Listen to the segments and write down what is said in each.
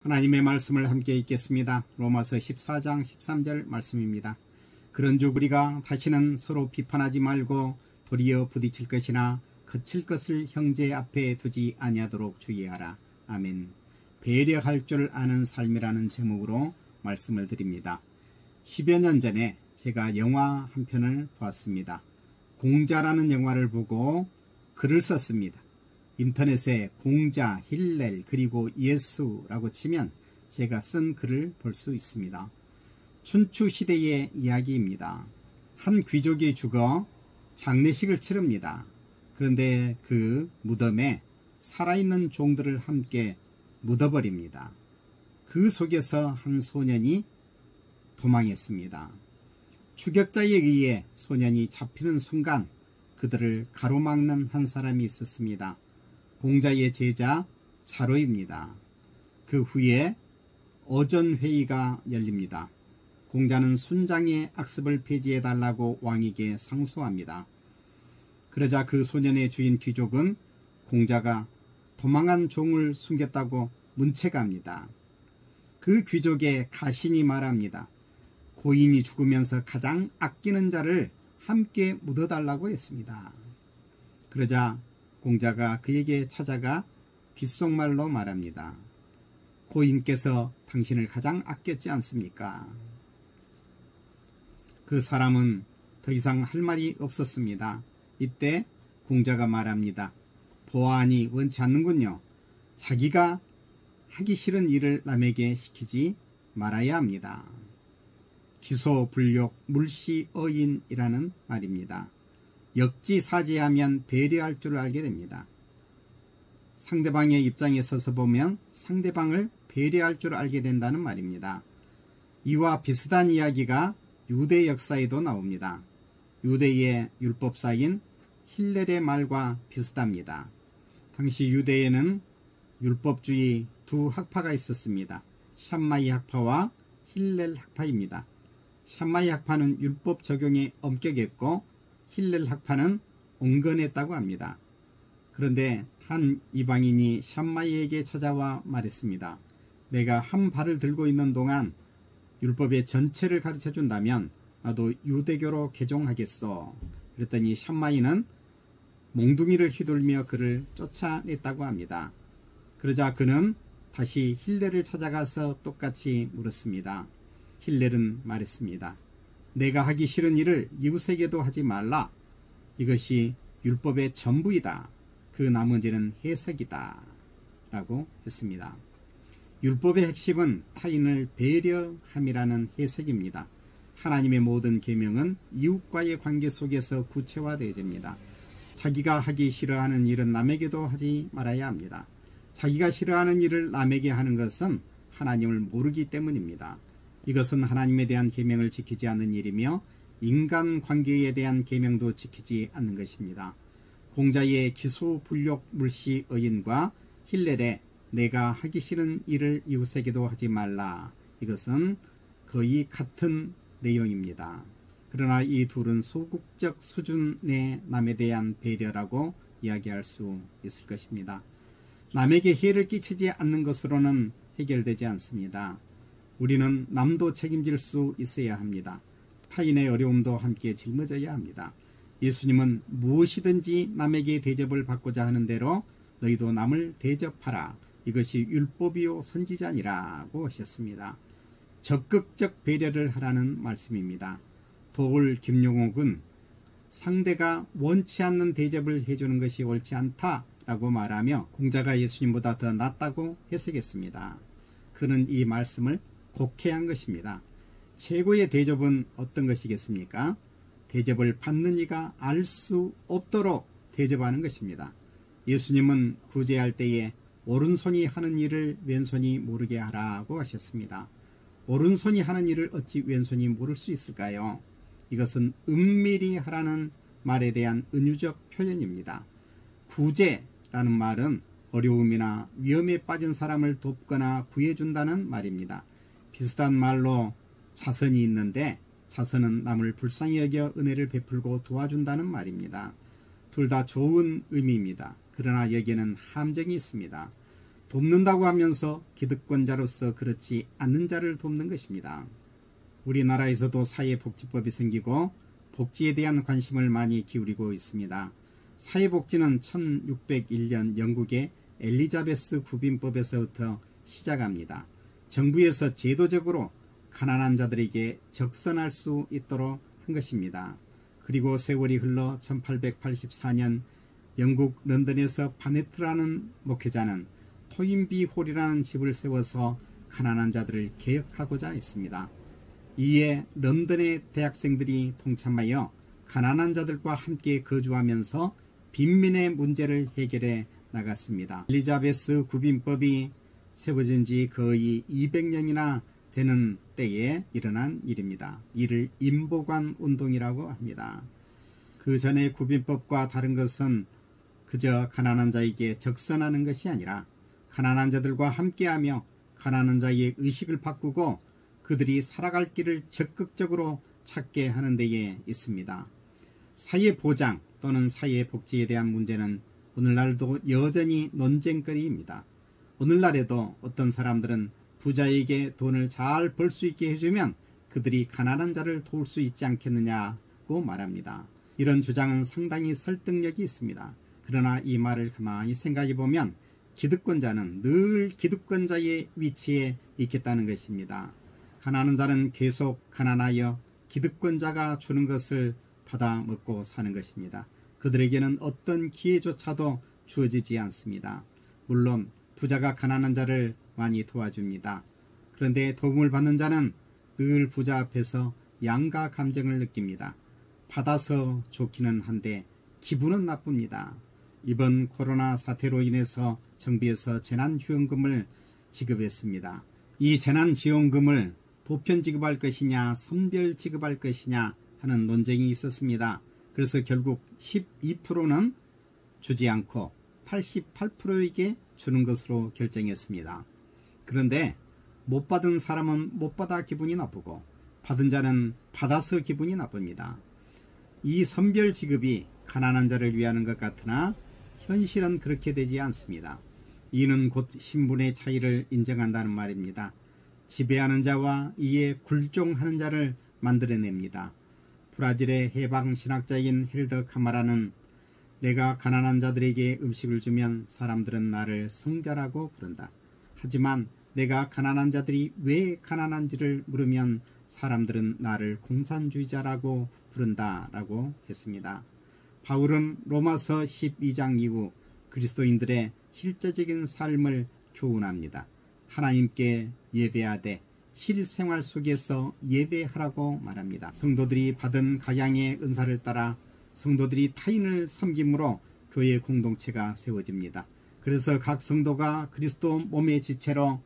하나님의 말씀을 함께 읽겠습니다. 로마서 14장 13절 말씀입니다. 그런즉 우리가 다시는 서로 비판하지 말고 도리어 부딪힐 것이나 거칠 것을 형제 앞에 두지 아니하도록 주의하라. 아멘. 배려할 줄 아는 삶이라는 제목으로 말씀을 드립니다. 10여 년 전에 제가 영화 한 편을 보았습니다. 공자라는 영화를 보고 글을 썼습니다. 인터넷에 공자, 힐렐, 그리고 예수라고 치면 제가 쓴 글을 볼 수 있습니다. 춘추시대의 이야기입니다. 한 귀족이 죽어 장례식을 치릅니다. 그런데 그 무덤에 살아있는 종들을 함께 묻어버립니다. 그 속에서 한 소년이 도망했습니다. 추격자에 의해 소년이 잡히는 순간 그들을 가로막는 한 사람이 있었습니다. 공자의 제자 자로입니다. 그 후에 어전회의가 열립니다. 공자는 순장의 악습을 폐지해달라고 왕에게 상소합니다. 그러자 그 소년의 주인 귀족은 공자가 도망한 종을 숨겼다고 문책합니다. 그 귀족의 가신이 말합니다. 고인이 죽으면서 가장 아끼는 자를 함께 묻어달라고 했습니다. 그러자 공자가 그에게 찾아가 귓속말로 말합니다. 고인께서 당신을 가장 아꼈지 않습니까? 그 사람은 더 이상 할 말이 없었습니다. 이때 공자가 말합니다. 보아하니 원치 않는군요. 자기가 하기 싫은 일을 남에게 시키지 말아야 합니다. 기소불욕 물시어인이라는 말입니다. 역지사지하면 배려할 줄 알게 됩니다. 상대방의 입장에 서서 보면 상대방을 배려할 줄 알게 된다는 말입니다. 이와 비슷한 이야기가 유대 역사에도 나옵니다. 유대의 율법사인 힐렐의 말과 비슷합니다. 당시 유대에는 율법주의 두 학파가 있었습니다. 샴마이 학파와 힐렐 학파입니다. 샴마이 학파는 율법 적용에 엄격했고 힐렐 학파는 온건했다고 합니다. 그런데 한 이방인이 샴마이에게 찾아와 말했습니다. 내가 한 발을 들고 있는 동안 율법의 전체를 가르쳐 준다면 나도 유대교로 개종하겠어. 그랬더니 샴마이는 몽둥이를 휘둘며 그를 쫓아냈다고 합니다. 그러자 그는 다시 힐렐을 찾아가서 똑같이 물었습니다. 힐렐은 말했습니다. 내가 하기 싫은 일을 이웃에게도 하지 말라. 이것이 율법의 전부이다. 그 나머지는 해석이다. 라고 했습니다. 율법의 핵심은 타인을 배려함이라는 해석입니다. 하나님의 모든 계명은 이웃과의 관계 속에서 구체화되어집니다. 자기가 하기 싫어하는 일은 남에게도 하지 말아야 합니다. 자기가 싫어하는 일을 남에게 하는 것은 하나님을 모르기 때문입니다. 이것은 하나님에 대한 계명을 지키지 않는 일이며 인간관계에 대한 계명도 지키지 않는 것입니다. 공자의 기소불욕 물시어인과 힐렐의 내가 하기 싫은 일을 이웃에게도 하지 말라. 이것은 거의 같은 내용입니다. 그러나 이 둘은 소극적 수준의 남에 대한 배려라고 이야기할 수 있을 것입니다. 남에게 해를 끼치지 않는 것으로는 해결되지 않습니다. 우리는 남도 책임질 수 있어야 합니다. 타인의 어려움도 함께 짊어져야 합니다. 예수님은 무엇이든지 남에게 대접을 받고자 하는 대로 너희도 남을 대접하라. 이것이 율법이요 선지자니라고 하셨습니다. 적극적 배려를 하라는 말씀입니다. 도울 김용옥은 상대가 원치 않는 대접을 해주는 것이 옳지 않다라고 말하며 공자가 예수님보다 더 낫다고 해석했습니다. 그는 이 말씀을 곡해한 것입니다. 최고의 대접은 어떤 것이겠습니까? 대접을 받는 이가 알 수 없도록 대접하는 것입니다. 예수님은 구제할 때에 오른손이 하는 일을 왼손이 모르게 하라고 하셨습니다. 오른손이 하는 일을 어찌 왼손이 모를 수 있을까요? 이것은 은밀히 하라는 말에 대한 은유적 표현입니다. 구제라는 말은 어려움이나 위험에 빠진 사람을 돕거나 구해준다는 말입니다. 비슷한 말로 자선이 있는데 자선은 남을 불쌍히 여겨 은혜를 베풀고 도와준다는 말입니다. 둘 다 좋은 의미입니다. 그러나 여기에는 함정이 있습니다. 돕는다고 하면서 기득권자로서 그렇지 않는 자를 돕는 것입니다. 우리나라에서도 사회복지법이 생기고 복지에 대한 관심을 많이 기울이고 있습니다. 사회복지는 1601년 영국의 엘리자베스 구빈법에서부터 시작합니다. 정부에서 제도적으로 가난한 자들에게 적선할 수 있도록 한 것입니다. 그리고 세월이 흘러 1884년 영국 런던에서 바네트라는 목회자는 토인비 홀이라는 집을 세워서 가난한 자들을 개혁하고자 했습니다. 이에 런던의 대학생들이 동참하여 가난한 자들과 함께 거주하면서 빈민의 문제를 해결해 나갔습니다. 엘리자베스 구빈법이 세워진 지 거의 200년이나 되는 때에 일어난 일입니다. 이를 임보관 운동이라고 합니다. 그 전에 구빈법과 다른 것은 그저 가난한 자에게 적선하는 것이 아니라 가난한 자들과 함께하며 가난한 자의 의식을 바꾸고 그들이 살아갈 길을 적극적으로 찾게 하는 데에 있습니다. 사회보장 또는 사회복지에 대한 문제는 오늘날도 여전히 논쟁거리입니다. 오늘날에도 어떤 사람들은 부자에게 돈을 잘 벌 수 있게 해주면 그들이 가난한 자를 도울 수 있지 않겠느냐고 말합니다. 이런 주장은 상당히 설득력이 있습니다. 그러나 이 말을 가만히 생각해보면 기득권자는 늘 기득권자의 위치에 있겠다는 것입니다. 가난한 자는 계속 가난하여 기득권자가 주는 것을 받아 먹고 사는 것입니다. 그들에게는 어떤 기회조차도 주어지지 않습니다. 물론 부자가 가난한 자를 많이 도와줍니다. 그런데 도움을 받는 자는 늘 부자 앞에서 양가 감정을 느낍니다. 받아서 좋기는 한데 기분은 나쁩니다. 이번 코로나 사태로 인해서 정부에서 재난지원금을 지급했습니다. 이 재난지원금을 보편 지급할 것이냐 선별 지급할 것이냐 하는 논쟁이 있었습니다. 그래서 결국 12%는 주지 않고 88%에게 주는 것으로 결정했습니다. 그런데 못 받은 사람은 못 받아 기분이 나쁘고 받은 자는 받아서 기분이 나쁩니다. 이 선별 지급이 가난한 자를 위하는 것 같으나 현실은 그렇게 되지 않습니다. 이는 곧 신분의 차이를 인정한다는 말입니다. 지배하는 자와 이에 굴종하는 자를 만들어냅니다. 브라질의 해방신학자인 헬더 카마라는 내가 가난한 자들에게 음식을 주면 사람들은 나를 성자라고 부른다. 하지만 내가 가난한 자들이 왜 가난한지를 물으면 사람들은 나를 공산주의자라고 부른다라고 했습니다. 바울은 로마서 12장 이후 그리스도인들의 실제적인 삶을 교훈합니다. 하나님께 예배하되 실생활 속에서 예배하라고 말합니다. 성도들이 받은 가양의 은사를 따라 성도들이 타인을 섬김으로 교회 공동체가 세워집니다. 그래서 각 성도가 그리스도 몸의 지체로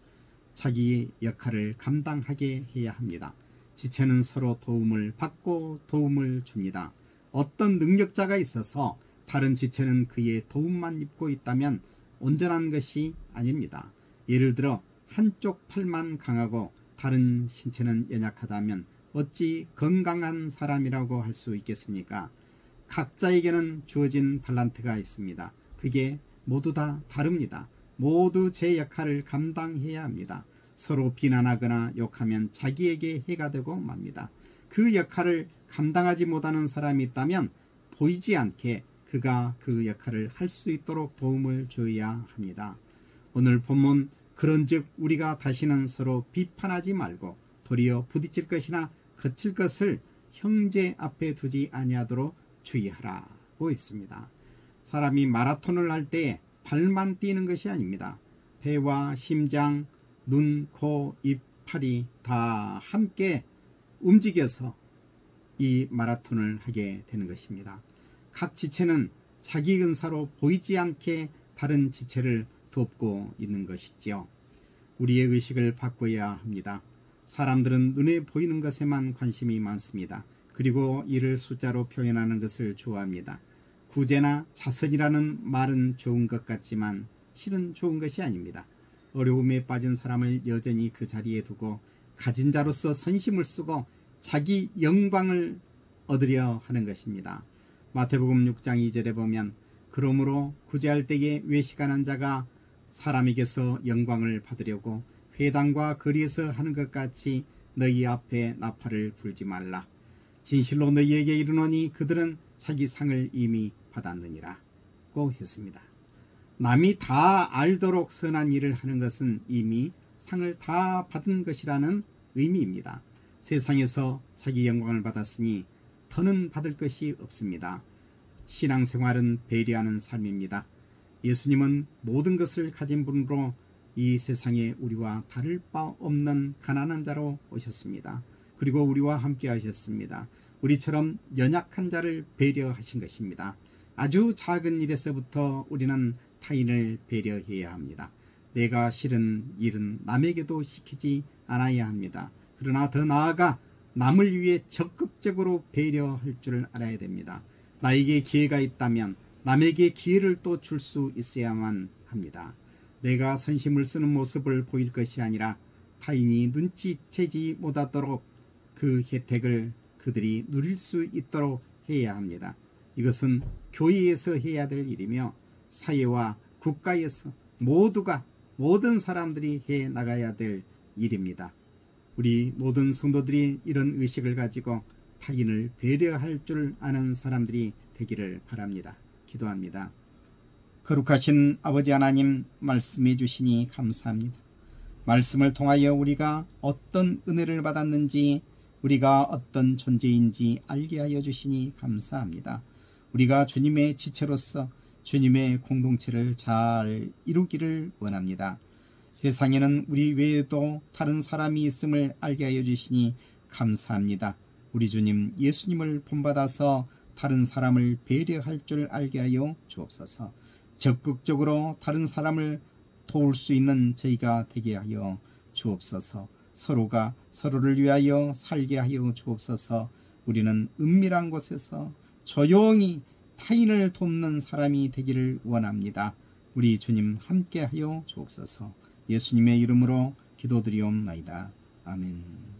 자기 역할을 감당하게 해야 합니다. 지체는 서로 도움을 받고 도움을 줍니다. 어떤 능력자가 있어서 다른 지체는 그의 도움만 입고 있다면 온전한 것이 아닙니다. 예를 들어 한쪽 팔만 강하고 다른 신체는 연약하다면 어찌 건강한 사람이라고 할 수 있겠습니까? 각자에게는 주어진 달란트가 있습니다. 그게 모두 다 다릅니다. 모두 제 역할을 감당해야 합니다. 서로 비난하거나 욕하면 자기에게 해가 되고 맙니다. 그 역할을 감당하지 못하는 사람이 있다면 보이지 않게 그가 그 역할을 할 수 있도록 도움을 줘야 합니다. 오늘 본문 그런즉 우리가 다시는 서로 비판하지 말고 도리어 부딪힐 것이나 거칠 것을 형제 앞에 두지 아니하도록 주의하라고 있습니다. 사람이 마라톤을 할 때 발만 뛰는 것이 아닙니다. 배와 심장, 눈, 코, 입, 팔이 다 함께 움직여서 이 마라톤을 하게 되는 것입니다. 각 지체는 자기 은사로 보이지 않게 다른 지체를 돕고 있는 것이지요. 우리의 의식을 바꿔야 합니다. 사람들은 눈에 보이는 것에만 관심이 많습니다. 그리고 이를 숫자로 표현하는 것을 좋아합니다. 구제나 자선이라는 말은 좋은 것 같지만 실은 좋은 것이 아닙니다. 어려움에 빠진 사람을 여전히 그 자리에 두고 가진 자로서 선심을 쓰고 자기 영광을 얻으려 하는 것입니다. 마태복음 6장 2절에 보면 그러므로 구제할 때에 외식하는 자가 사람에게서 영광을 받으려고 회당과 거리에서 하는 것 같이 너희 앞에 나팔을 불지 말라. 진실로 너희에게 이르노니 그들은 자기 상을 이미 받았느니라 고 했습니다. 남이 다 알도록 선한 일을 하는 것은 이미 상을 다 받은 것이라는 의미입니다. 세상에서 자기 영광을 받았으니 더는 받을 것이 없습니다. 신앙생활은 배려하는 삶입니다. 예수님은 모든 것을 가진 분으로 이 세상에 우리와 다를 바 없는 가난한 자로 오셨습니다. 그리고 우리와 함께 하셨습니다. 우리처럼 연약한 자를 배려하신 것입니다. 아주 작은 일에서부터 우리는 타인을 배려해야 합니다. 내가 싫은 일은 남에게도 시키지 않아야 합니다. 그러나 더 나아가 남을 위해 적극적으로 배려할 줄 알아야 됩니다. 나에게 기회가 있다면 남에게 기회를 또 줄 수 있어야만 합니다. 내가 선심을 쓰는 모습을 보일 것이 아니라 타인이 눈치채지 못하도록 그 혜택을 그들이 누릴 수 있도록 해야 합니다. 이것은 교회에서 해야 될 일이며 사회와 국가에서 모든 사람들이 해 나가야 될 일입니다. 우리 모든 성도들이 이런 의식을 가지고 타인을 배려할 줄 아는 사람들이 되기를 바랍니다. 기도합니다. 거룩하신 아버지 하나님, 말씀해 주시니 감사합니다. 말씀을 통하여 우리가 어떤 은혜를 받았는지, 우리가 어떤 존재인지 알게 하여 주시니 감사합니다. 우리가 주님의 지체로서 주님의 공동체를 잘 이루기를 원합니다. 세상에는 우리 외에도 다른 사람이 있음을 알게 하여 주시니 감사합니다. 우리 주님 예수님을 본받아서 다른 사람을 배려할 줄 알게 하여 주옵소서. 적극적으로 다른 사람을 도울 수 있는 저희가 되게 하여 주옵소서. 서로가 서로를 위하여 살게 하여 주옵소서. 우리는 은밀한 곳에서 조용히 타인을 돕는 사람이 되기를 원합니다. 우리 주님 함께 하여 주옵소서. 예수님의 이름으로 기도드리옵나이다. 아멘.